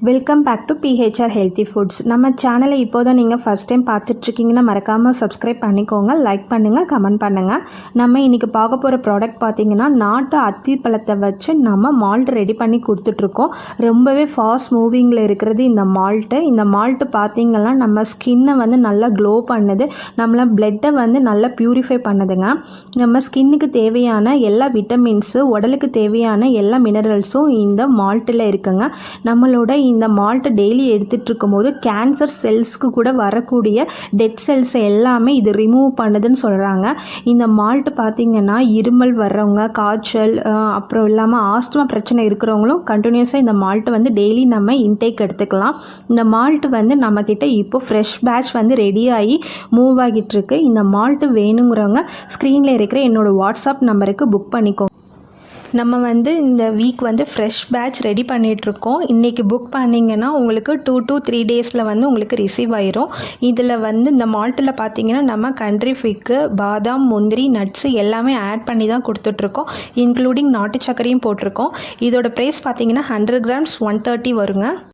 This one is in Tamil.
Welcome back to BHR healthy foods. நம்ம சேனலை இப்போ தான் நீங்கள் ஃபஸ்ட் டைம் பார்த்துட்ருக்கீங்கன்னா மறக்காமல் சப்ஸ்கிரைப் பண்ணிக்கோங்க, லைக் பண்ணுங்கள், கமெண்ட் பண்ணுங்கள். நம்ம இன்றைக்கி பார்க்க போகிற ப்ராடக்ட் பார்த்திங்கன்னா நாட்டு அத்திப்பழத்தை வச்சு நம்ம மால்ட் ரெடி பண்ணி கொடுத்துட்ருக்கோம். ரொம்பவே ஃபாஸ்ட் மூவிங்கில் இருக்கிறது இந்த மால்ட்டு பார்த்திங்கன்னா நம்ம ஸ்கின்னை வந்து நல்லா க்ளோ பண்ணுது, நம்மள பிளட்டை வந்து நல்லா ப்யூரிஃபை பண்ணுதுங்க. நம்ம ஸ்கின்னுக்கு தேவையான எல்லா விட்டமின்ஸு, உடலுக்கு தேவையான எல்லா மினரல்ஸும் இந்த மால்ட்டில் இருக்குங்க. நம்மளோட இந்த மால்ட் டெய்லி எடுத்துகிட்டு இருக்கும்போது கேன்சர் செல்ஸ்க்கு கூட வரக்கூடிய டெட் செல்ஸ் எல்லாமே இது ரிமூவ் பண்ணுதுன்னு சொல்கிறாங்க. இந்த மால்ட் பார்த்திங்கன்னா இருமல் வர்றவங்க, காய்ச்சல், அப்புறம் இல்லாமல் ஆஸ்துமா பிரச்சனை இருக்கிறவங்களும் கண்டினியூஸாக இந்த மால்ட் வந்து டெய்லி நம்ம இன்டேக் எடுத்துக்கலாம். இந்த மால்ட் வந்து நம்மக்கிட்ட இப்போ ஃப்ரெஷ் பேட்ச் வந்து ரெடி ஆகி மூவ் ஆகிட்டுருக்கு. இந்த மால்ட் வேணுங்கிறவங்க ஸ்க்ரீனில் இருக்கிற என்னோடய வாட்ஸ்அப் நம்பருக்கு புக் பண்ணிக்கோங்க. நம்ம வந்து இந்த வீக் வந்து ஃப்ரெஷ் பேட்ச் ரெடி பண்ணிகிட்ருக்கோம். இன்றைக்கி புக் பண்ணிங்கன்னா உங்களுக்கு 2 to 3 டேஸில் வந்து உங்களுக்கு ரிசீவ் ஆயிரும். இதில் வந்து இந்த மால்ட்டில் பார்த்திங்கன்னா நம்ம கண்ட்ரி ஃபிக்கு, பாதாம், முந்திரி, நட்ஸு எல்லாமே ஆட் பண்ணி தான் கொடுத்துட்ருக்கோம். இன்க்ளூடிங் நாட்டு சர்க்கரையும் போட்டிருக்கோம். இதோட ப்ரைஸ் பார்த்திங்கன்னா 100 grams 130 வருங்க.